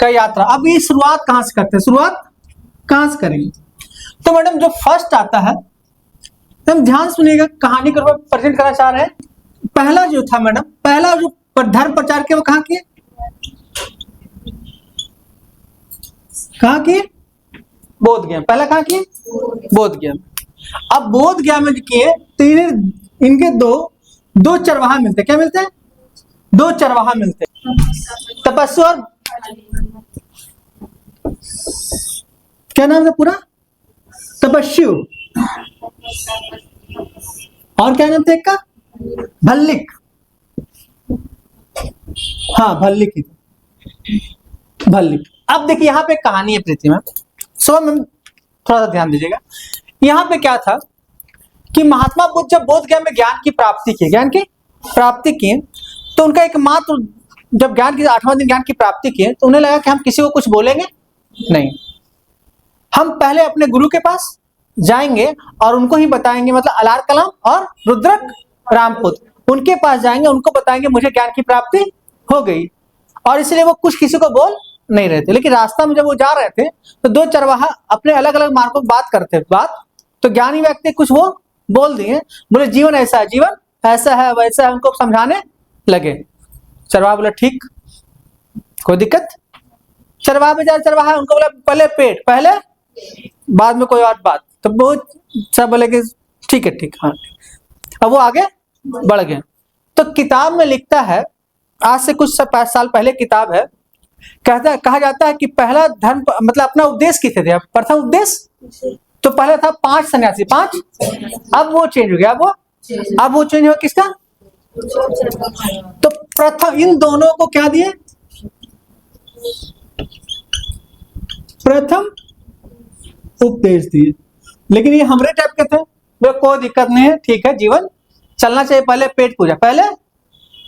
का यात्रा। अब ये शुरुआत कहां से करते हैं, शुरुआत कहां से करेंगे? तो मैडम जो फर्स्ट आता है, तुम ध्यान सुनिएगा, कहानी को प्रेजेंट करना चाह रहे हैं। पहला जो था मैडम, पहला जो धर्म प्रचार किया वो कहाँ किए, कहाँ किए? बोध गया। पहला कहाँ किए? बोध गया। अब बोध गया में किए तो इनके दो चरवाहा मिलते, क्या मिलते हैं? दो चरवाहा मिलते, तपस्वी और क्या नाम है पूरा? तपस्वी। और क्या नाम था एक का? भल्लिक। हाँ भल्लिक ही, भल्लिक। अब देखिए यहाँ पे कहानी है प्रीति मैम, सुबह में थोड़ा सा ध्यान दीजिएगा। यहाँ पे क्या था कि महात्मा बुद्ध जब बोध गया में ज्ञान की प्राप्ति की, ज्ञान की प्राप्ति की, तो उनका एकमात्र, जब ज्ञान की 8वां दिन ज्ञान की प्राप्ति की तो उन्हें लगा कि हम किसी को कुछ बोलेंगे नहीं, हम पहले अपने गुरु के पास जाएंगे और उनको ही बताएंगे, मतलब अलार कलाम और रुद्रक रामपुत्र, उनके पास जाएंगे, उनको बताएंगे मुझे ज्ञान की प्राप्ति हो गई। और इसलिए वो कुछ किसी को बोल नहीं रहे थे। लेकिन रास्ता में जब वो जा रहे थे तो दो चरवाहा अपने अलग अलग मार्गों पर बात करते बात, तो ज्ञानी व्यक्ति कुछ वो बोल दिए, बोले जीवन ऐसा है, जीवन ऐसा है, वैसा है, उनको समझाने लगे। चरवाहा बोला ठीक, कोई दिक्कत? चरवाहा पे जा, चरवाहा उनको बोला पहले पेट, पहले बाद में कोई और बात। तो वो सब बोले कि ठीक है, ठीक, हाँ। अब वो आगे बढ़ गए। तो किताब में लिखता है, आज से कुछ 5 साल पहले किताब है, कहा जाता है कि पहला धर्म, मतलब अपना उपदेश किसे थे? प्रथम उपदेश तो पहले था 5 सन्यासी, 5, अब वो चेंज हो गया, अब वो चेंज हो किसका? तो प्रथम इन दोनों को क्या दिए? प्रथम उपदेश दिए। लेकिन ये हमरे टाइप के थे, वे कोई दिक्कत नहीं है, ठीक है, जीवन चलना चाहिए, पहले पेट पूजा, पहले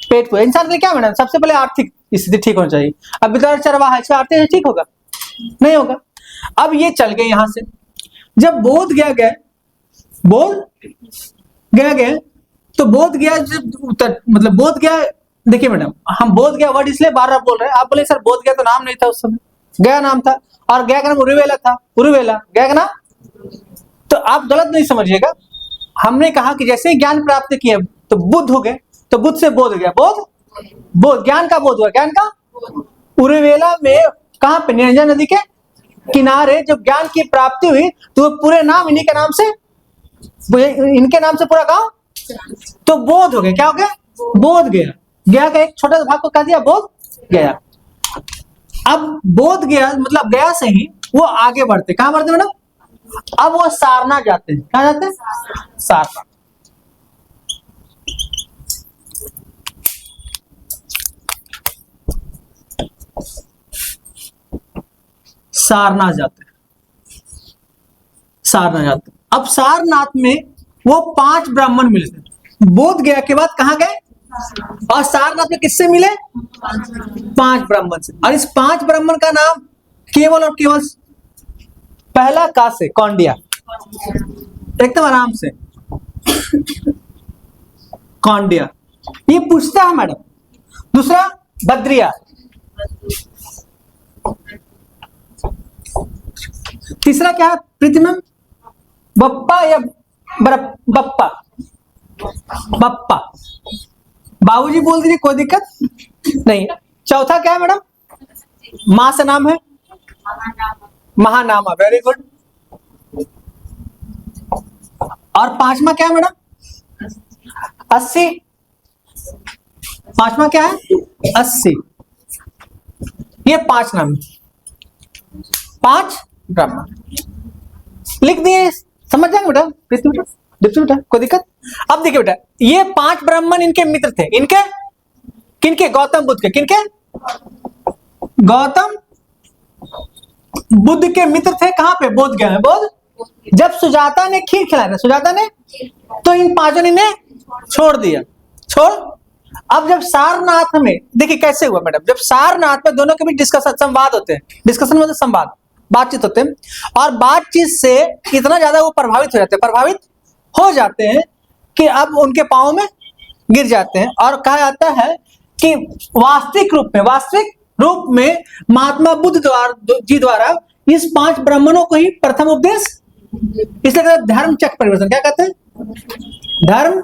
पेट पूजा। इंसान के लिए क्या मैडम? सबसे पहले आर्थिक स्थिति ठीक होनी चाहिए। अब बेचारा चरवाहा है, आर्थिक ठीक होगा? नहीं होगा। अब ये चल गए यहां से, जब बोध गया गए, बोध गया गए, तो बोध गया मतलब बोध गया, देखिए मैडम हम बोध गया वर्ड इसलिए बार बार बोल रहे हैं, आप बोले सर बोध गया तो नाम नहीं था उस समय, गया नाम था, और गया का नाम उरुवेला था, उरुवेला गया का नाम। तो आप गलत नहीं समझिएगा, हमने कहा कि जैसे ही ज्ञान प्राप्त किया तो बुद्ध हो गए, तो बुद्ध से बोध गया, बोध ज्ञान का बोध हुआ, ज्ञान का। उरुवेला में कहां पे? निरंजन नदी के किनारे जब ज्ञान की प्राप्ति हुई तो पूरे नाम इन्हीं के नाम से, इनके नाम से पूरा गांव तो बोध हो गया। क्या हो गया? बोध गया। गया का एक छोटा सा भाग को कह दिया बोध गया। अब बोध गया मतलब गया से ही वो आगे बढ़ते, कहां बढ़ते मैडम? अब वो सारनाथ जाते हैं। कहां जाते हैं? सारनाथ। सारनाथ जाते हैं, सारनाथ जाते हैं। अब सारनाथ में वो 5 ब्राह्मण मिले थे। बोध गया के बाद कहां गए? और सारनाथ में किससे मिले? 5 ब्राह्मण से। और इस 5 ब्राह्मण का नाम केवल और केवल, पहला का से कौंडिया, एकदम आराम से कौंडिया, ये पूछता है मैडम। दूसरा बद्रिया, तीसरा क्या है प्रीति मैम? बप्पा या बप्पा, बप्पा, बाबूजी बोल दीजिए, कोई दिक्कत नहीं। चौथा क्या है मैडम? मां से नाम है महानामा, वेरी गुड। और 5वां क्या है मैडम? 80। 5वां क्या है? 80। ये 5 नाम, 5 ब्राह्मण लिख दिए, समझ जाएंगे बेटा, बेटा कोई दिक्कत? अब देखिए बेटा, ये 5 ब्राह्मण इनके मित्र थे, इनके किनके? गौतम बुद्ध के। किनके? गौतम बुद्ध के मित्र थे। कहां पे? बोध गया में। बोध जब सुजाता ने खीर खिलाया था, सुजाता ने, तो इन 5 ने इन्हें छोड़ दिया, छोड़। अब जब सारनाथ में देखिए कैसे हुआ मैडम, जब सारनाथ में दोनों के बीच डिस्कशन, संवाद होते हैं, डिस्कशन मतलब संवाद, बातचीत होते हैं, और बातचीत से इतना ज्यादा वो प्रभावित हो जाते हैं कि अब उनके पांव में गिर जाते हैं। और कहा जाता है कि वास्तविक रूप में, वास्तविक रूप में महात्मा बुद्ध द्वारा इस 5 ब्राह्मणों को ही प्रथम उपदेश, इसलिए कहते हैं धर्म चक्र परिवर्तन। क्या कहते हैं? धर्म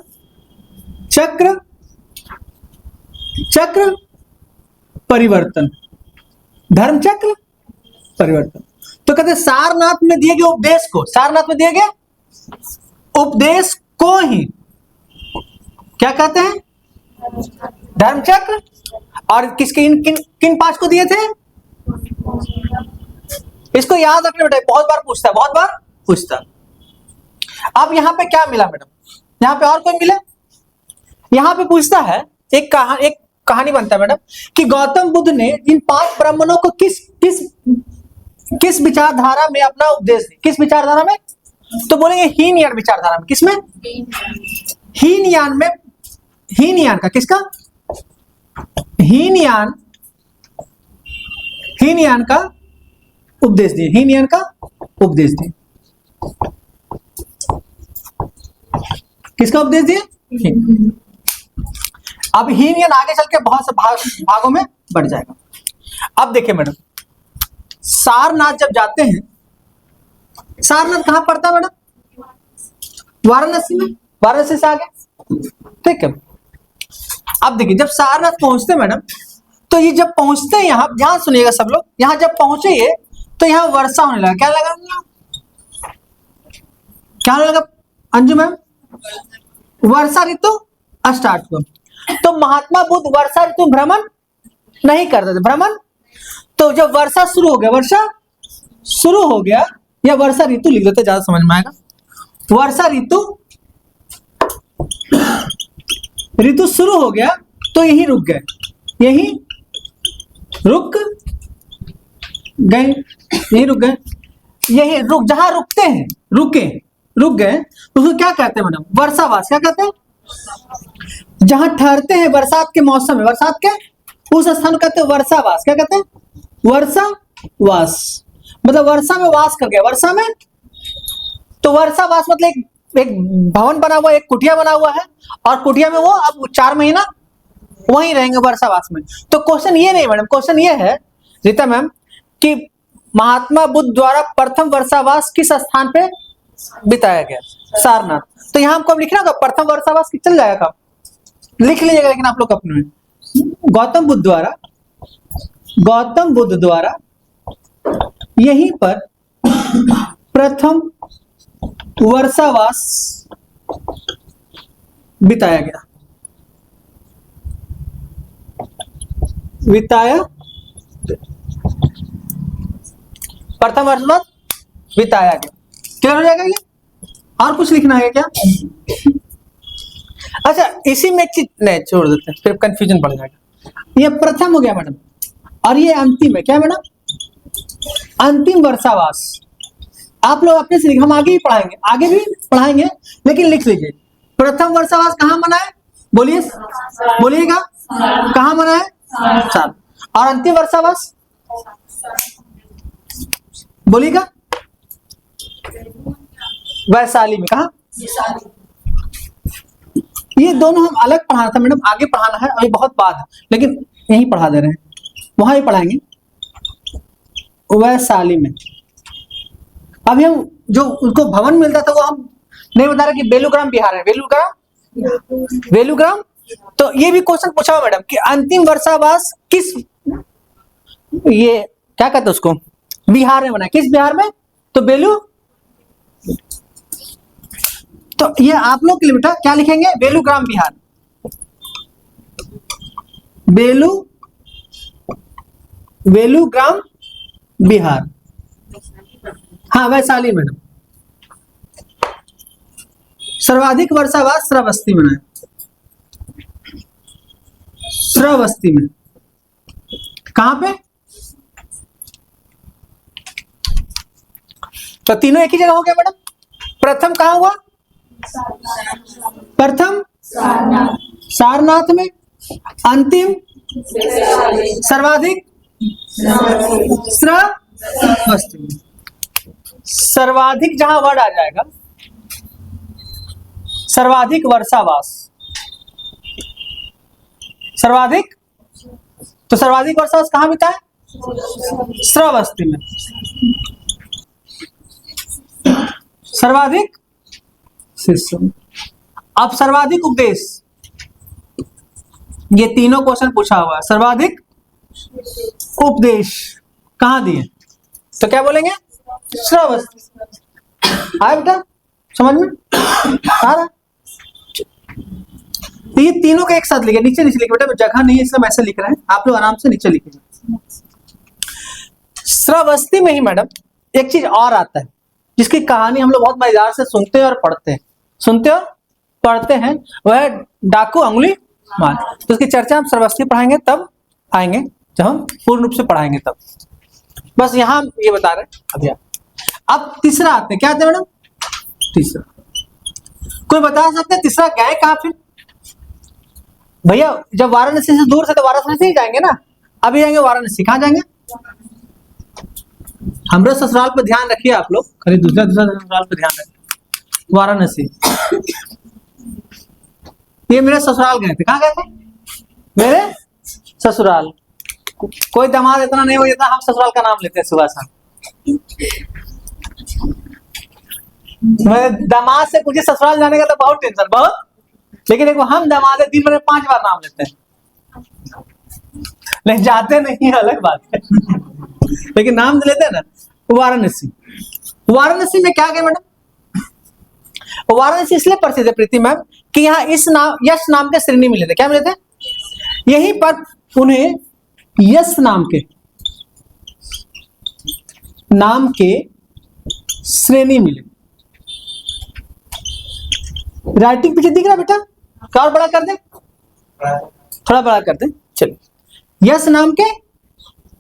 चक्र परिवर्तन, धर्म चक्र परिवर्तन। तो कहते हैं सारनाथ में दिए गए उपदेश को, सारनाथ में दिए गए उपदेश को ही क्या कहते हैं? धर्म चक्र। और किसके किन 5 को दिए थे? इसको याद रखने बेटा, बहुत बार पूछता है। अब यहां पे क्या मिला मैडम? यहां पे और कोई मिले? यहां पे पूछता है, एक कहानी बनता है मैडम कि गौतम बुद्ध ने इन 5 ब्राह्मणों को किस विचारधारा में अपना उपदेश दिया? किस विचारधारा में? तो बोलेंगे हीनयान विचारधारा में। किसमें? हीनयान में। हीनयान का, किसका? हीनयान का उपदेश दिए, हीनयान का उपदेश दिए। किसका उपदेश दिए? अब हीनयान आगे चल के बहुत से भागों में बढ़ जाएगा। अब देखिए मैडम, सारनाथ जब जाते हैं, सारनाथ कहां पड़ता है मैडम? वाराणसी में, वाराणसी से आगे, ठीक है। अब देखिए जब सारनाथ पहुंचते मैडम, तो ये जब पहुंचते हैं यहाँ, ध्यान सुनिएगा सब लोग, यहाँ जब पहुंचे ये, तो यहाँ वर्षा होने लगा। क्या होने लगा अंजू मैम? वर्षा ऋतु स्टार्ट हुआ। तो महात्मा बुद्ध वर्षा ऋतु भ्रमण नहीं करते थे, भ्रमण। तो जब वर्षा शुरू हो गया या वर्षा ऋतु लिख देते, ज्यादा समझ में आएगा। वर्षा ऋतु शुरू हो गया तो यही रुक गए, जहां रुकते हैं, रुक गए, उसको क्या कहते हैं मैडम? वर्षावास। क्या कहते हैं? जहां ठहरते हैं बरसात के मौसम में, बरसात के उस स्थान को कहते हैं वर्षावास। क्या कहते हैं? वर्षावास। मतलब वर्षा में वास कर गया, वर्षा में। तो वर्षावास मतलब एक भवन बना हुआ, एक कुटिया बना हुआ है, और कुटिया में वो अब 4 महीना वहीं रहेंगे वर्षावास में। तो क्वेश्चन ये नहीं मैडम, क्वेश्चन ये है रीता मैम कि महात्मा बुद्ध द्वारा प्रथम वर्षावास किस स्थान पे बिताया गया? सारनाथ। तो यहाँ हमको लिखना होगा प्रथम वर्षावास की, चल जाएगा, लिख लीजिएगा, लेकिन आप लोग अपने में गौतम बुद्ध द्वारा यहीं पर प्रथम वर्षावास बिताया गया, प्रथम वर्षावास बिताया गया। क्लियर हो जाएगा ये? और कुछ लिखना है क्या? अच्छा, इसी में एक चीज नहीं, छोड़ देते हैं, फिर कंफ्यूजन बढ़ जाएगा। ये प्रथम हो गया मैडम, और ये अंतिम है। क्या मैडम? अंतिम वर्षावास। आप लोग अपने से, हम आगे भी पढ़ाएंगे, लेकिन लिख लीजिए प्रथम वर्षावास कहाँ मनाए? बोलिएगा कहाँ मनाए? साल। और अंतिम वर्षावास बोलिएगा वैशाली में। कहा? ये दोनों हम अलग पढ़ाना था मैडम, आगे पढ़ाना है, अभी बहुत बाद है, लेकिन यही पढ़ा दे रहे हैं, वहां ही पढ़ाएंगे वैशाली में। अभी हम जो उनको भवन मिलता था वो हम नहीं बता रहे कि बेलूग्राम बिहार है, बेलूग्राम। तो ये भी क्वेश्चन पूछा हुआ मैडम कि अंतिम वर्षावास किस, ये क्या कहते हैं उसको, बिहार में बना, किस बिहार में? तो बेलू। तो ये आप लोग के लिए बेटा क्या लिखेंगे? बेलूग्राम बिहार, बेलूग्राम बिहार। हाँ वैशाली मैडम। सर्वाधिक वर्षावास श्रावस्ती में है, श्रावस्ती में। कहां पे? तो तीनों एक ही जगह हो गया मैडम। प्रथम कहां हुआ? प्रथम सारनाथ में, अंतिम सर्वाधिक श्रावस्ती में। सर्वाधिक जहां वर्ड आ जाएगा, सर्वाधिक वर्षावास, सर्वाधिक तो सर्वाधिक वर्षा कहाँ बीता है? श्रावस्ती में। सर्वाधिक शिष्य। अब सर्वाधिक उपदेश, ये तीनों क्वेश्चन पूछा हुआ है। सर्वाधिक उपदेश कहाँ दिए? तो क्या बोलेंगे? श्रावस्ती। आया बेटा समझ में आ रहा? तो ये तीनों के एक साथ लिखे, नीचे नीचे लिखे बेटा, जगह नहीं है इसलिए हम ऐसे लिख रहे हैं, आप लोग आराम से नीचे लिखिए। श्रावस्ती में ही मैडम एक चीज और आता है जिसकी कहानी हम लोग बहुत मजेदार से सुनते हैं और पढ़ते हैं, सुनते और पढ़ते हैं, वह है डाकू अंगुली मार। तो उसकी चर्चा हम श्रावस्ती पढ़ाएंगे तब आएंगे, जब हम पूर्ण रूप से पढ़ाएंगे तब। बस यहाँ हम ये बता रहे हैं अभी। अब तीसरा आते हैं, क्या आते हैं मैडम? तीसरा कोई बता सकते हैं तीसरा गए कहाँ? फिर भैया जब वाराणसी से दूर से तो वाराणसी ही जाएंगे ना, अभी जाएंगे वाराणसी। कहाँ जाएंगे? हमारे ससुराल पे ध्यान रखिए आप लोग, खाली दूसरा ससुराल पे ध्यान रखिए। वाराणसी, ये मेरे ससुराल गए थे। कहाँ गए थे? मेरे ससुराल। कोई दामाद इतना नहीं हो जाता हम ससुराल का नाम लेते हैं सुबह शाम। मैं दामाद से पूछे ससुराल जाने का तो बहुत टेंशन, बहुत। लेकिन देखो हम दामाद दिन भर में 5 बार नाम लेते हैं, लेकिन जाते नहीं, अलग बात है। लेकिन नाम लेते हैं ना। वाराणसी, वाराणसी में क्या गए मैडम? वाराणसी इसलिए प्रसिद्ध है प्रीति मैम कि यहाँ इस नाम यश नाम के श्रेणी मिले थे। क्या मिले थे? यहीं पर उन्हें यश नाम के श्रेणी मिले। राइटिंग पीछे दिख रहा बेटा? क्या और बड़ा कर दे? थोड़ा बड़ा कर दे, चलिए। यश नाम के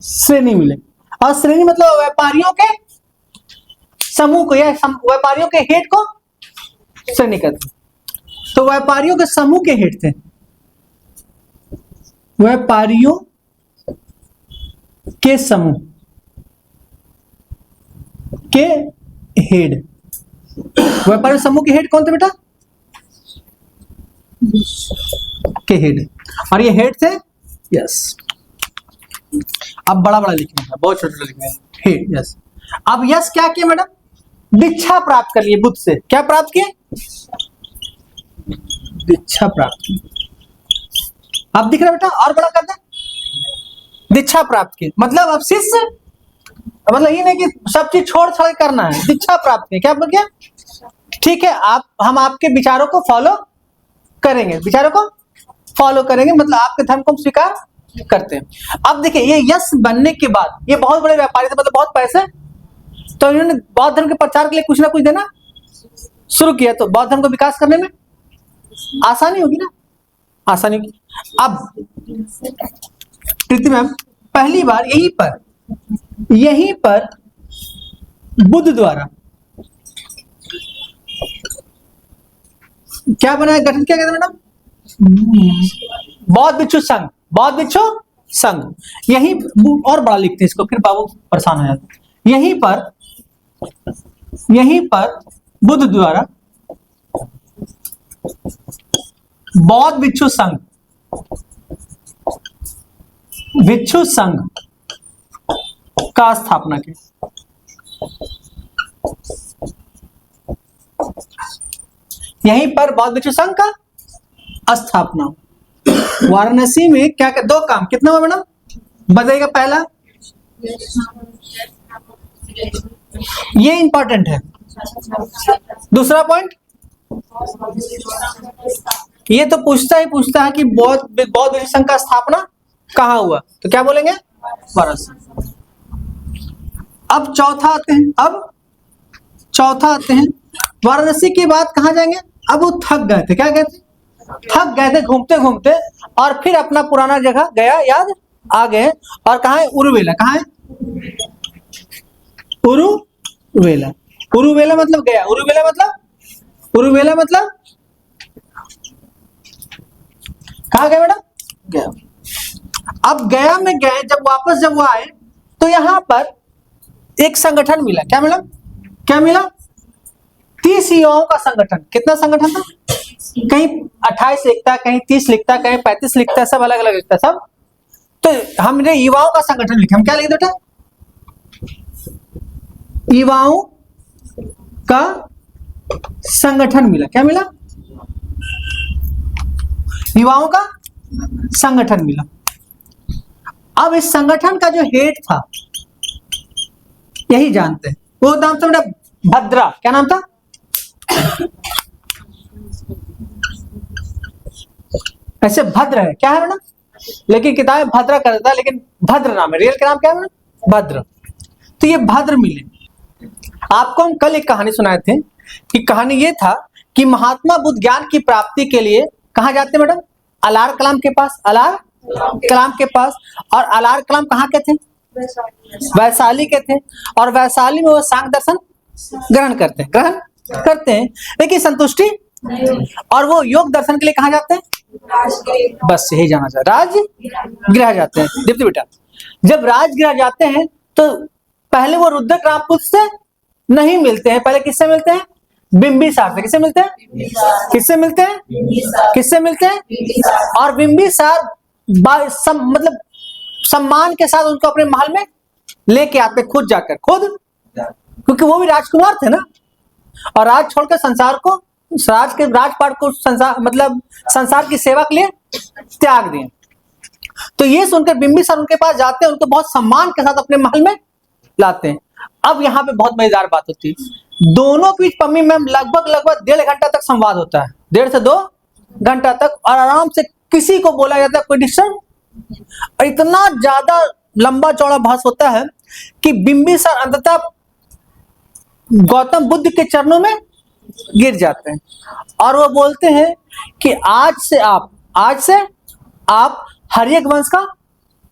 श्रेणी मिले, और श्रेणी मतलब व्यापारियों के समूह को, या व्यापारियों के हेड को श्रेणी कहते हैं। तो व्यापारियों के समूह के हेड थे, व्यापारियों के समूह के हेड। व्यापारी समूह के हेड कौन थे बेटा? के हेड। और ये हेड थे यस। अब बड़ा बड़ा लिखना है, बहुत छोटा लिखना है। Head yes. अब यस क्या किया मैडम? दीक्षा प्राप्त कर लिए बुद्ध से। क्या प्राप्त किए? दीक्षा प्राप्त की। अब दिख रहा बेटा? और बड़ा कर दे। दीक्षा प्राप्त की मतलब अब शिष्य, मतलब ये नहीं कि सब चीज छोड़ छोड़ करना है। दीक्षा प्राप्त की। क्या बोल गया? ठीक है, आप हम आपके विचारों को फॉलो करेंगे, विचारों को फॉलो करेंगे, मतलब आपके धर्म को हम स्वीकार करते हैं। अब देखिए ये यश बनने के बाद ये बहुत बड़े व्यापारी थे, मतलब बहुत पैसे, तो इन्होंने बौद्ध धर्म के प्रचार के लिए कुछ ना कुछ देना शुरू किया, तो बौद्ध धर्म को विकास करने में आसानी होगी ना, आसानी होगी। अब प्रीति मैम पहली बार यहीं पर बुद्ध द्वारा क्या बनाया, गठन क्या कहते हैं मैडम? बौद्ध भिक्षु संघ। बौद्ध भिक्षु संघ। यहीं और बड़ा लिखते हैं इसको, फिर बाबू परेशान हो जाते हैं। यहीं पर बुद्ध द्वारा बौद्ध भिक्षु संघ का स्थापना की। यहीं पर बौद्ध भिक्षु संघ का स्थापना। वाराणसी में क्या क्या दो काम कितना हुआ मैडम? बताइएगा। पहला ये इंपॉर्टेंट है। दूसरा पॉइंट ये तो पूछता है कि बौद्ध भिक्षु संघ का स्थापना कहाँ हुआ, तो क्या बोलेंगे? वाराणसी। अब चौथा आते हैं। वाराणसी के बाद कहाँ जाएंगे? अब वो थक गए थे। क्या कहते? थक गए थे घूमते घूमते, और फिर अपना पुराना जगह गया याद आ गए। और कहाँ है? उरुवेला। कहाँ है? उरुवेला मतलब गया। उरुवेला मतलब कहाँ गए बेटा? गया। अब गया में गए, जब वो आए तो यहां पर एक संगठन मिला। क्या मिला? 30 युवाओं का संगठन। कितना संगठन था? कहीं 28 लिखता, कहीं 30 लिखता, कहीं 35 लिखता, सब अलग अलग लिखता सब। तो हमने युवाओं का संगठन लिखा, हम क्या लिखे बेटा? युवाओं का संगठन मिला। क्या मिला? युवाओं का संगठन मिला। अब इस संगठन का जो हेड था, यही जानते हैं, वो नाम था बेटा भद्रा। क्या नाम था? ऐसे भद्र है, क्या है बेटा? लेकिन किताब में भद्रा कर देता है, लेकिन भद्र नाम है, रियल का नाम क्या है बेटा? भद्र। तो ये भद्र मिले। आपको हम कल एक कहानी सुनाए थे कि कहानी ये था कि महात्मा बुद्ध ज्ञान की प्राप्ति के लिए कहाँ जाते हैं मैडम? अलार कलाम के पास। अलार कलाम के पास। और अलार कलाम कहाँ के थे? वैशाली के थे। और वैशाली में वो सांख्य दर्शन ग्रहण करते हैं, लेकिन संतुष्टि और वो योग दर्शन के लिए कहाँ जाते हैं? बस यही जाना चाहते, राजगृह जाते हैं। दीप्ति बेटा, जब राजगृह जाते हैं तो पहले वो रुद्रक रामपुत्र से नहीं मिलते हैं, पहले किससे मिलते हैं? बिंबिसार से। किससे मिलते हैं? किससे मिलते हैं? और बिंबिसार मतलब सम्मान के साथ उनको अपने महल में लेके आते, खुद जाकर, क्योंकि वो भी राजकुमार थे ना, और राज छोड़कर संसार को, राजपाट को संसार की सेवा के लिए त्याग दिए। तो ये सुनकर बिंबिसार उनके पास जाते हैं, उनको बहुत सम्मान के साथ अपने महल में लाते हैं। अब यहाँ पे बहुत मजेदार बात होती है, दोनों बीच पम्मी मैम लगभग 1.5 घंटा तक संवाद होता है, 1.5 से 2 घंटा तक, और आराम से किसी को बोला जाता है, कोई डिस्टर्ब। और इतना ज्यादा लंबा चौड़ा भाष होता है कि बिंबिसार अंततः गौतम बुद्ध के चरणों में गिर जाते हैं और वो बोलते हैं कि आज से आप हर्यक वंश का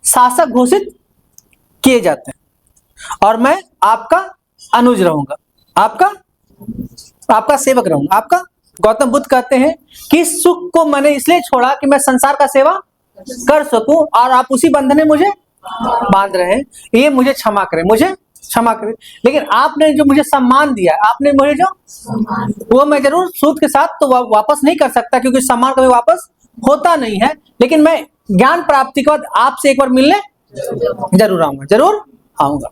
शासक घोषित किए जाते हैं और मैं आपका अनुज रहूंगा, आपका सेवक रहूंगा। आपका गौतम बुद्ध कहते हैं कि सुख को मैंने इसलिए छोड़ा कि मैं संसार का सेवा कर सकूं और आप उसी बंधन में मुझे बांध रहे हैं, ये मुझे क्षमा करें। लेकिन आपने जो मुझे सम्मान दिया, आपने मुझे जो, वो मैं जरूर सूद के साथ तो वापस नहीं कर सकता, क्योंकि सम्मान कभी वापस होता नहीं है, लेकिन मैं ज्ञान प्राप्ति के बाद आपसे एक बार मिलने जरूर आऊंगा।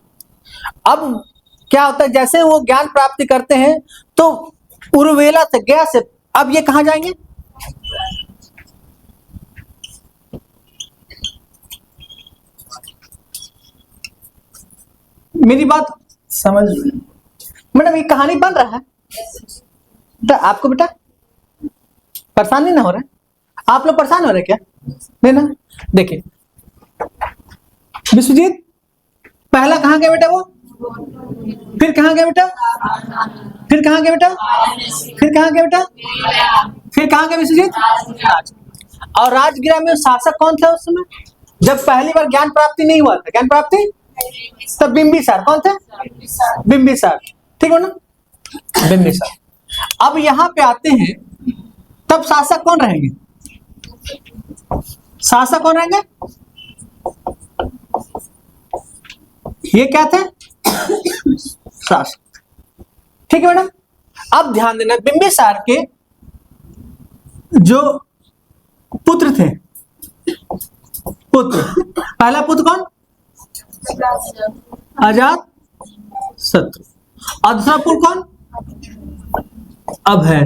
अब क्या होता है, जैसे वो ज्ञान प्राप्ति करते हैं तो उर्वेला से, गया से, अब ये कहां जाएंगे? मेरी बात समझ मैडम, ये कहानी बन रहा है तो आपको बेटा परेशान नहीं ना हो रहा है? आप लोग परेशान हो रहे क्या? नहीं ना? देखिए विश्वजीत पहला कहां गया बेटा? वो फिर कहां गया बेटा? फिर कहां गया विश्वजीत? और राजगृह में शासक कौन थे उस समय जब पहली बार ज्ञान प्राप्ति नहीं हुआ था? ज्ञान प्राप्ति तब बिंबिसार। कौन थे? बिंबिसार, ठीक है ना? बिंबिसार। अब यहां पे आते हैं, तब शासक कौन रहेंगे? ये क्या थे? शासक, ठीक है मैडम। अब ध्यान देना, बिंबिसार के जो पुत्र थे, पहला पुत्र कौन? अजात शत्रु। और दूसरा पुत्र कौन? अभय।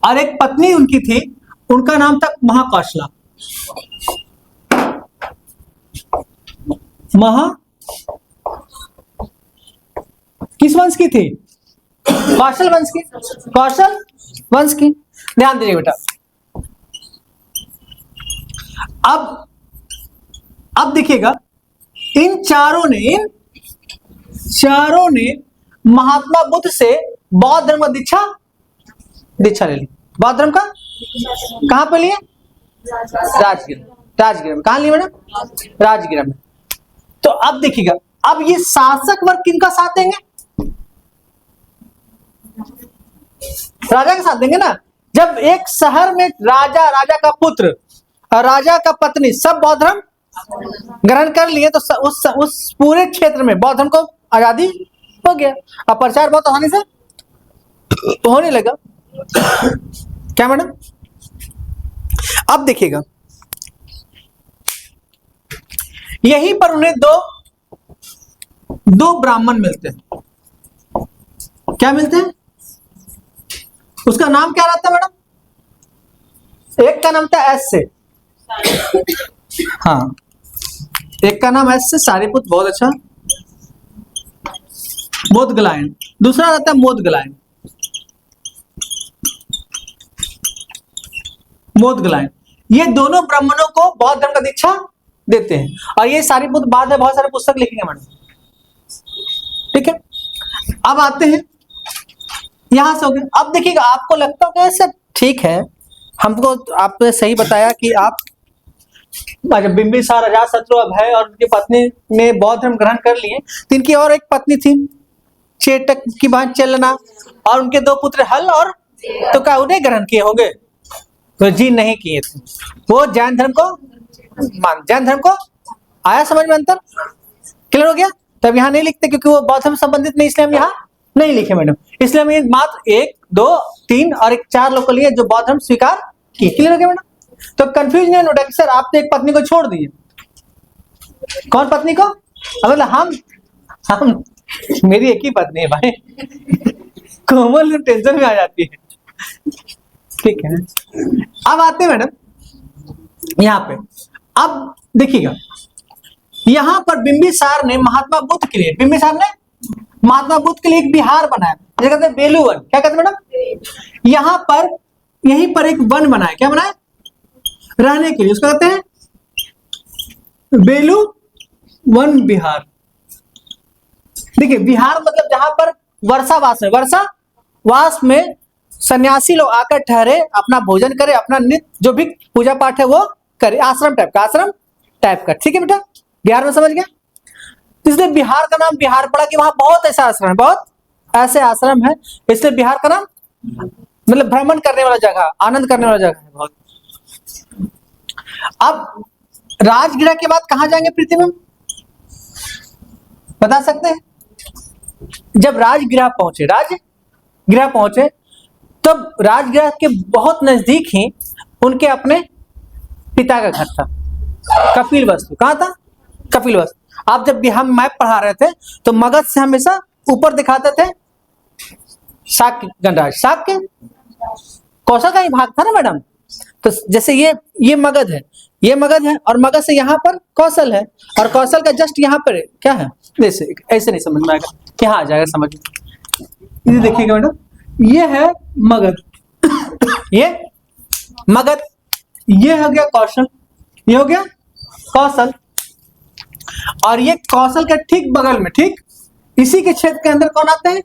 और एक पत्नी उनकी थी, उनका नाम था महाकौशला। किस वंश की थी? कौशल वंश की। ध्यान दीजिए बेटा। अब देखिएगा, इन चारों ने महात्मा बुद्ध से बौद्ध धर्म का दीक्षा ले ली। बौद्ध धर्म का कहां पे लिए? राजगृह में। कहां लिए मैडम? राजगृह में। तो अब देखिएगा, अब ये शासक वर्ग किनका साथ देंगे? राजा का साथ देंगे ना। जब एक शहर में राजा का पुत्र और राजा का पत्नी सब बौद्ध धर्म ग्रहण कर लिए, तो उस पूरे क्षेत्र में बौद्ध धर्म को आजादी हो गया और प्रचार बहुत आसानी से होने लगा। क्या मैडम? अब देखिएगा, यहीं पर उन्हें दो ब्राह्मण मिलते हैं। क्या मिलते हैं? उसका नाम क्या रहता है मैडम? एक का नाम था एस से, हाँ, एक का नाम एस से सारिपुत, बहुत अच्छा, मोदगलायन। दूसरा रहता है मोदगलायन। मोदगलायन ये दोनों ब्राह्मणों को बौद्ध धर्म का दीक्षा देते हैं, और ये सारिपुत बाद में बहुत सारे पुस्तक लिखेंगे मैडम। ठीक है, अब आते हैं यहां से हो गया। अब देखिएगा, आपको लगता होगा सर ठीक है, हमको आपने सही बताया कि आप बिंबिसार अजातशत्रु अभय और उनकी पत्नी ने बौद्ध धर्म ग्रहण कर लिए, तो इनकी और एक पत्नी थी चेटक की भांति चलना, और उनके दो पुत्र हल और, तो क्या उन्हें ग्रहण किए होंगे? तो जी नहीं किए थे, वो जैन धर्म को जैन धर्म को आया समझ में अंतर? क्लियर हो गया? तब यहाँ नहीं लिखते क्योंकि वो बौद्ध धर्म संबंधित नहीं, इसलिए हम यहाँ नहीं लिखे मैडम। इसलिए हम ये मात्र 1, 2, 3 और 4 लोग को लिए जो बौद्ध धर्म स्वीकार किए। क्लियर हो गया मैडम? तो कंफ्यूज नहीं होता कि सर आपने एक पत्नी को छोड़ दिए, कौन पत्नी को? मतलब हम मेरी एक ही पत्नी है भाई, कोमल टेंशन में आ जाती है। ठीक है, अब आते हैं मैडम यहाँ पे। अब देखिएगा, यहां पर बिंबिसार ने महात्मा बुद्ध के लिए, बिंबिसार ने महात्मा बुद्ध के लिए एक विहार बनाया, जैसे कहते हैं बेलूवन। क्या कहते हैं मैडम? यहां पर यहीं पर एक वन बनाया। क्या बनाया? रहने के लिए, उसको कहते हैं बेलू वन विहार। देखिए, विहार मतलब जहां पर वर्षावास है, वर्षावास में सन्यासी लोग आकर ठहरे, अपना भोजन करे, अपना नित्य जो भी पूजा पाठ है वो करे, आश्रम टाइप का। ठीक है बेटा, बिहार में समझ गया? इसलिए बिहार का नाम बिहार पड़ा कि वहां बहुत ऐसा आश्रम है, बहुत ऐसे आश्रम है, इसलिए बिहार का नाम मतलब भ्रमण करने वाला जगह, आनंद करने वाला जगह है बहुत। अब राजगृह के बाद कहां जाएंगे प्रीति मैम, बता सकते हैं? जब राजगृह पहुंचे तब राजगृह के बहुत नजदीक ही उनके अपने पिता का घर था, कपिलवस्तु। कहां था? कपिलवस्तु। आप जब भी हम मैप पढ़ा रहे थे तो मगध से हमेशा ऊपर दिखाते थे शाक्य गणराज, शाक्य कौशल का ही भाग था ना मैडम। तो जैसे ये मगध है, ये मगध है, और मगध से यहाँ पर कौशल है, और कौशल का जस्ट यहाँ पर क्या है, जैसे ऐसे नहीं समझ में आएगा, क्या आ जाएगा समझ में। ये देखिएगा मैडम, ये है मगध, ये मगध, ये हो गया कौशल, ये हो गया कौशल, और ये कौशल के ठीक बगल में, ठीक इसी के क्षेत्र के अंदर कौन आते हैं?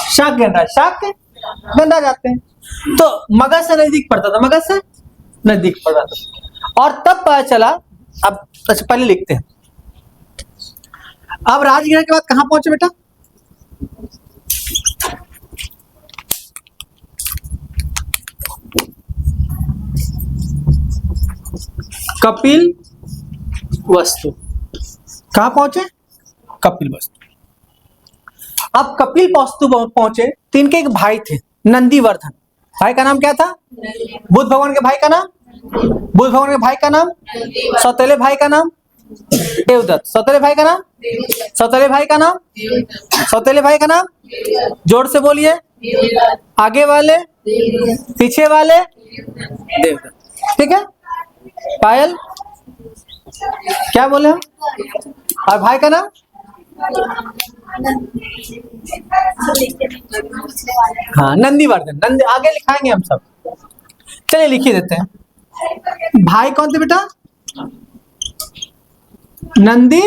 शाक्य गणराज, शाक्य गणराज आते हैं। तो मगध से नजदीक पड़ता था, मगध से नजदीक पड़ता था। और तब पता चला, अब पहले लिखते हैं, अब राजगृह के बाद कहां पहुंचे बेटा? कपिल वस्तु। कहां पहुंचे? कपिल वस्तु। अब कपिल वस्तु पहुंचे तो इनके एक भाई थे, नंदीवर्धन। भाई का नाम क्या था? बुद्ध भगवान के भाई का नाम, बुद्ध भगवान के भाई का नाम, सौतेले भाई का नाम देवदत्त। सौतेले भाई का नाम, सौतेले भाई का नाम, सौतेले भाई का नाम, जोर से बोलिए, आगे वाले पीछे वाले देवदत्त। ठीक है, पायल क्या बोले हम? और भाई का नाम? हाँ, नंदीवर्धन। नंदी आगे लिखाएंगे हम सब, चलिए लिख ही देते हैं। भाई कौन थे बेटा? नंदी।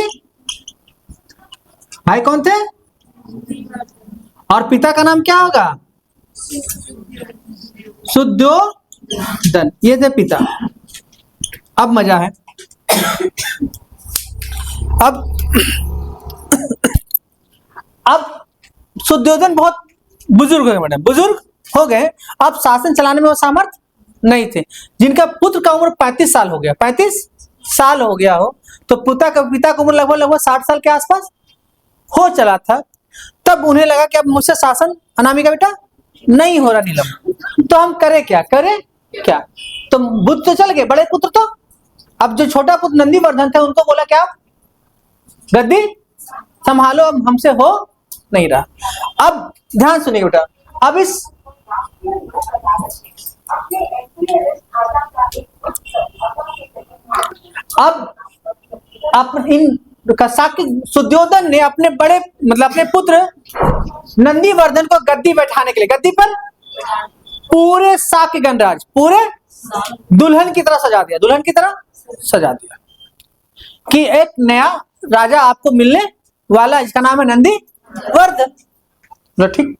भाई कौन थे? और पिता का नाम क्या होगा? शुद्धोधन। ये थे पिता। अब मजा है। अब शुद्धोधन बहुत बुजुर्ग हो गए मैडम, बुजुर्ग हो गए। अब शासन चलाने में वो सामर्थ्य नहीं थे। जिनका पुत्र का उम्र 35 साल हो गया, 35 साल हो गया हो, तो पिता का उम्र लगभग 60 साल के आसपास हो चला था। तब उन्हें लगा कि अब मुझसे शासन अनामिका बेटा नहीं हो रहा नीलम, तो हम करें क्या? तो बुद्ध तो चल गए, बड़े पुत्र तो अब जो छोटा पुत्र नंदीवर्धन था उनको बोला क्या, गद्दी संभालो, अब हमसे हो नहीं रहा। अब ध्यान सुनिए बेटा, अब इस अब इन साक्य सुद्योधन ने अपने बड़े मतलब अपने पुत्र नंदीवर्धन को गद्दी बैठाने के लिए, गद्दी पर पूरे साक्य गणराज पूरे दुल्हन की तरह सजा दिया, दुल्हन की तरह सजा दिया कि एक नया राजा आपको मिलने वाला है, इसका नाम है नंदीवर्धन। ठीक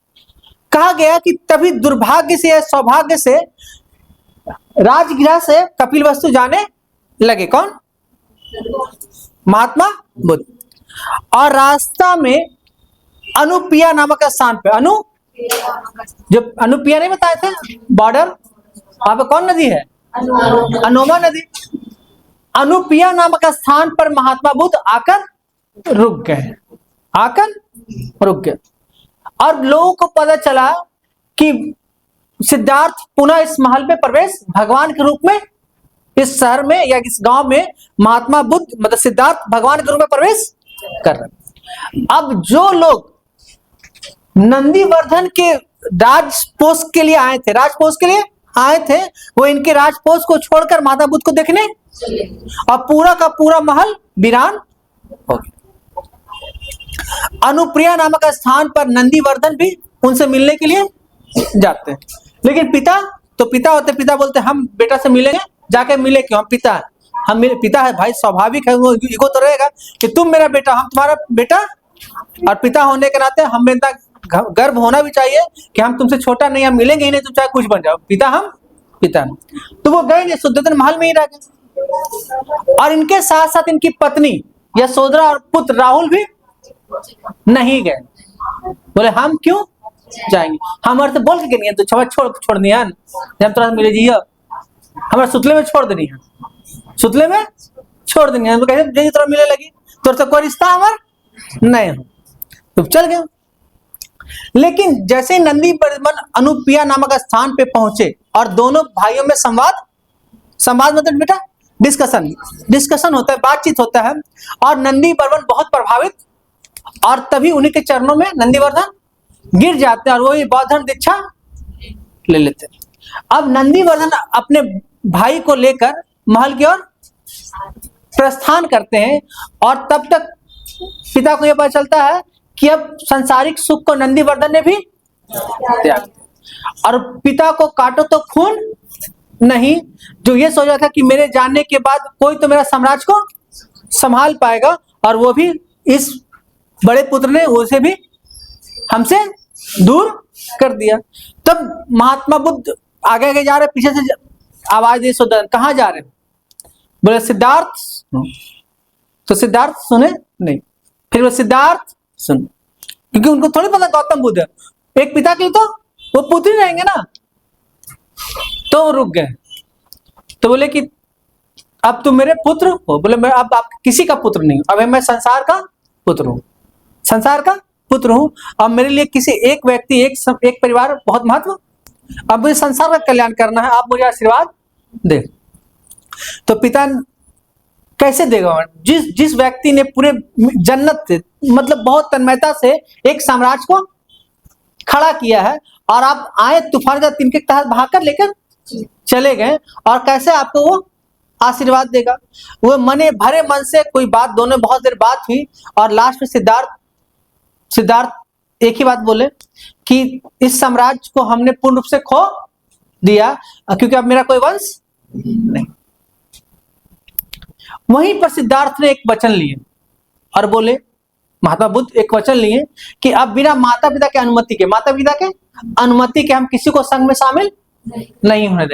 कहा गया कि तभी दुर्भाग्य से या सौभाग्य से राजगृह से कपिलवस्तु जाने लगे। कौन? महात्मा बुद्ध। और रास्ता में अनुपिया नामक स्थान पे, जो अनुपिया नहीं बताए थे बॉर्डर, वहां पे कौन नदी है? अनोमा नदी। अनुपिया नामक स्थान पर महात्मा बुद्ध आकर रुक गए, और लोगों को पता चला कि सिद्धार्थ पुनः इस महल में प्रवेश भगवान के रूप में, इस शहर में या इस गांव में महात्मा बुद्ध मतलब सिद्धार्थ भगवान के रूप में प्रवेश कर रहे। अब जो लोग नंदीवर्धन के राजपोष के लिए आए थे, वो इनके राजपोष को छोड़कर माता बुद्ध को देखने, और पूरा का पूरा महल वीरान हो गया। अनुप्रिया नामक स्थान पर नंदीवर्धन भी उनसे मिलने के लिए जाते हैं, लेकिन पिता होते, पिता बोलते हम बेटा से मिलेंगे, जाके मिले क्यों, हम पिता है, हम मेरे पिता है भाई, स्वाभाविक है वो ईगो तो रहेगा कि तुम मेरा बेटा, हम तुम्हारा बेटा, और पिता होने के नाते हमें इतना गर्व होना भी चाहिए कि हम तुमसे छोटा नहीं, हम मिलेंगे ही नहीं, तुम चाहे कुछ बन जाओ, पिता हम पिता नहीं। तो वो गए नहीं, सुद्योधन महल में ही रह गए, और इनके साथ साथ इनकी पत्नी यशोधरा और पुत्र राहुल भी नहीं गए। बोले हम क्यों जाएंगे, हमारे से बोल के नहीं है तो छोड़ दिया, जब तुरंत मिले जी हमारे सुतले में छोड़ देनी है, सुतले में छोड़ देनी है, तो कैसे तरह मिले लगी, तो कोई रिश्ता हमारा नहीं हो, तो चल गए। लेकिन जैसे नंदीवर्धन अनुपिया नामक स्थान पे पहुंचे और दोनों भाइयों में संवाद मतलब बेटा डिस्कशन होता है, बातचीत होता है, और नंदीवर्धन बहुत प्रभावित, और तभी उन्हीं के चरणों में नंदीवर्धन गिर जाते हैं और वही बौद्ध धर्म दीक्षा ले लेते हैं। अब नंदीवर्धन अपने भाई को लेकर महल की ओर प्रस्थान करते हैं, और तब तक पिता को यह पता चलता है कि अब संसारिक सुख को नंदीवर्धन ने भी त्याग, और पिता को काटो तो खून नहीं, जो ये सोच रहा था कि मेरे जानने के बाद कोई तो मेरा साम्राज्य को संभाल पाएगा, और वो भी इस बड़े पुत्र ने उसे भी हमसे दूर कर दिया। तब महात्मा बुद्ध आगे जा रहे, पीछे से आवाज दी सुद्योधन कहाँ जा रहे? बोले सिद्धार्थ। तो सिद्धार्थ सुने नहीं, फिर वो सिद्धार्थ सुन, क्योंकि उनको थोड़ी पता गौतम बुद्ध है, एक पिता के लिए तो वो पुत्र ही रहेंगे ना, तो रुक गए। तो बोले कि अब तुम मेरे पुत्र हो। बोले मैं अब आप किसी का पुत्र नहीं हूं, अब मैं संसार का पुत्र हूं, अब मेरे लिए किसी एक व्यक्ति एक परिवार बहुत महत्व, अब मुझे संसार का कल्याण करना है, आप मुझे आशीर्वाद दे। तो पिता कैसे देगा? जिस व्यक्ति ने पूरे जन्नत से मतलब बहुत तन्मयता से एक साम्राज्य को खड़ा किया है, और आप आए तूफान का तिनके तहत भागकर लेकर चले गए, और कैसे आपको वो आशीर्वाद देगा? वो मने भरे मन से कोई बात, दोनों बहुत देर बात हुई, और लास्ट में सिद्धार्थ एक ही बात बोले कि इस साम्राज्य को हमने पूर्ण रूप से खो दिया, क्योंकि अब मेरा कोई वंश नहीं। वहीं पर सिद्धार्थ ने एक वचन लिए और बोले, महात्मा बुद्ध एक वचन लिए कि अब बिना माता पिता के अनुमति के हम किसी को संघ में शामिल नहीं होने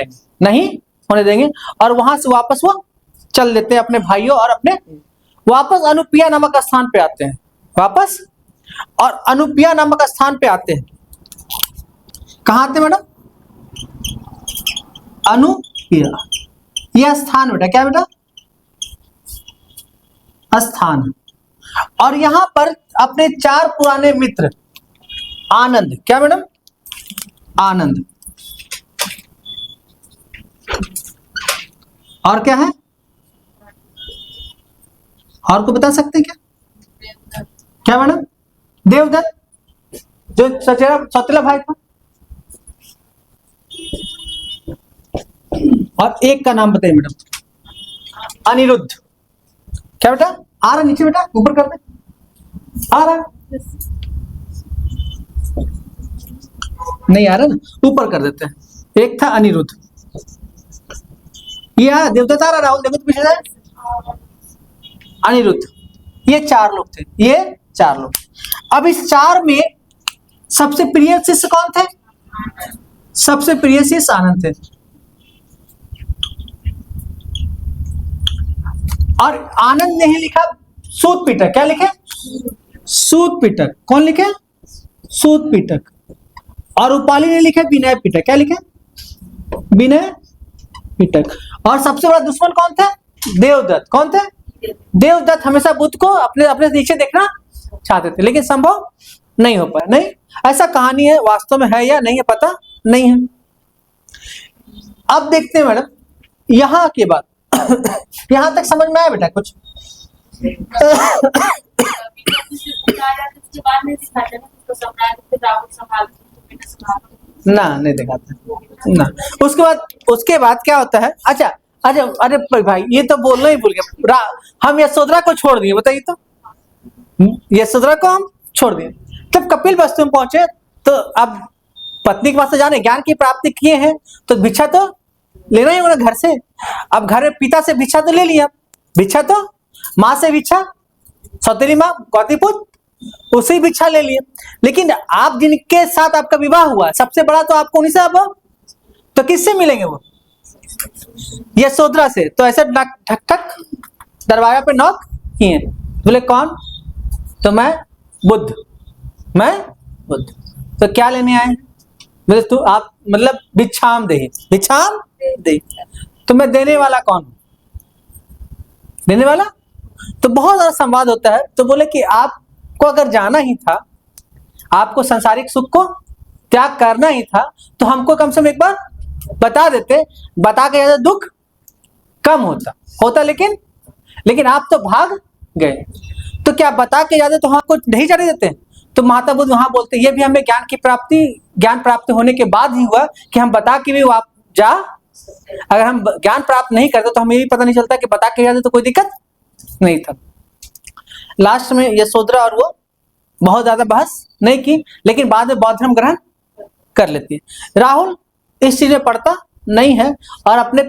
देंगे, और वहां से वापस वो चल देते हैं अपने भाइयों, और अपने वापस अनुपिया नामक स्थान पे आते हैं, और अनुपिया नामक स्थान पे आते हैं। कहां आते मैडम? अनुपिया, यह स्थान बेटा, क्या बेटा? स्थान। और यहां पर अपने 4 पुराने मित्र आनंद, क्या मैडम? आनंद, और क्या है? और को बता सकते हैं क्या? क्या मैडम? देवदत्त, जो सौतेला भाई था। और एक का नाम बताइए मैडम। अनिरुद्ध। क्या बेटा आ रहा नीचे? बेटा ऊपर कर दे, आ रहा नहीं आ रहा ना, ऊपर कर देते हैं। एक था अनिरुद्ध, ये देवदत्त आ रहा, राहुल देखो तो पीछे जाए, अनिरुद्ध, ये 4 लोग थे, ये 4 लोग। अब इस 4 में सबसे प्रिय शिष्य कौन थे? सबसे प्रिय शिष्य आनंद थे। और आनंद ने ही लिखा सूत पिटक। क्या लिखे? सूत पिटक। कौन लिखे? सूत पिटक। और उपाली ने लिखे विनय पिटक। क्या लिखे? विनय पिटक। और सबसे बड़ा दुश्मन कौन थे? देवदत्त। कौन थे? देवदत्त हमेशा बुद्ध को अपने अपने नीचे देखना चाहते थे, लेकिन संभव नहीं हो पाया। नहीं, ऐसा कहानी है, वास्तव में है या नहीं है पता नहीं है। अब देखते हैं मैडम यहां के बाद यहां तक समझ में आया बेटा कुछ? ना नहीं दिखाते ना। उसके बाद क्या होता है? अच्छा अच्छा, अरे भाई ये तो बोलना ही भूल गया, हम यशोधरा को छोड़ दिए, बताइए तो। यशोधरा को हम छोड़ दिए। जब कपिल वस्तु में पहुंचे तो अब पत्नी के पास से जाने ज्ञान की प्राप्ति किए हैं तो भिक्षा तो लेना ही होगा घर से। अब घर में पिता से भिक्षा तो ले लिया, भिक्षा तो माँ से भिक्षा, सौतेली माँ गौतमीपुत्र उसी भिक्षा ले लिए। लेकिन आप जिनके साथ आपका विवाह हुआ सबसे बड़ा तो आपको उन्हीं से, अब तो किससे मिलेंगे वो? यशोधरा से। तो ऐसे ठक ठक दरवाजा पे नॉक किए, बोले कौन? तो मैं बुद्ध, मैं बुद्ध। तो क्या लेने आए? बोले तू आप मतलब भिक्षाम दे, भिक्षाम दे। तो मैं देने वाला कौन हूं? देने वाला। तो बहुत ज्यादा संवाद होता है। तो बोले कि आपको अगर जाना ही था, आपको संसारिक सुख को त्याग करना ही था, तो हमको कम से कम एक बार बता देते, बता के ज्यादा दुख कम होता लेकिन आप तो भाग गए। तो क्या बता के जाते तो हमको नहीं जाने देते? तो महात्मा बुद्ध वहां बोलते ये भी हमें ज्ञान प्राप्ति होने के बाद ही हुआ कि हम बता के भी आप जा, अगर हम ज्ञान प्राप्त नहीं करते तो हमें भी पता नहीं चलता कि बता के जाते तो कोई दिक्कत नहीं था। लास्ट में यशोधरा और वो बहुत ज्यादा बहस नहीं की, लेकिन बाद में बौद्ध धर्म ग्रहण कर लेती है। राहुल इस चीज में पढ़ता नहीं है और अपने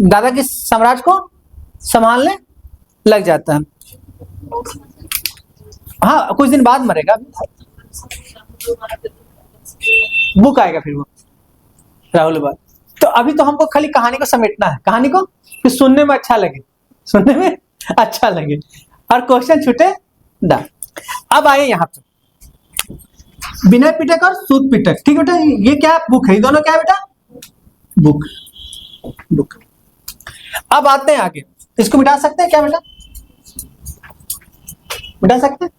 दादा के साम्राज्य को संभालने लग जाता है। हाँ, कुछ दिन बाद मरेगा, बुक आएगा फिर वो राहुल बाद। तो अभी तो हमको खाली कहानी को समेटना है, कहानी को कि सुनने में अच्छा लगे, सुनने में अच्छा लगे और क्वेश्चन छूटे ना। अब आइए यहाँ पे विनय पिटक और सूत पिटक। ठीक है बेटा, ये क्या बुक है? ये दोनों क्या है बेटा? बुक। अब आते हैं आगे, इसको मिटा सकते हैं क्या बेटा? मिटा सकते हैं?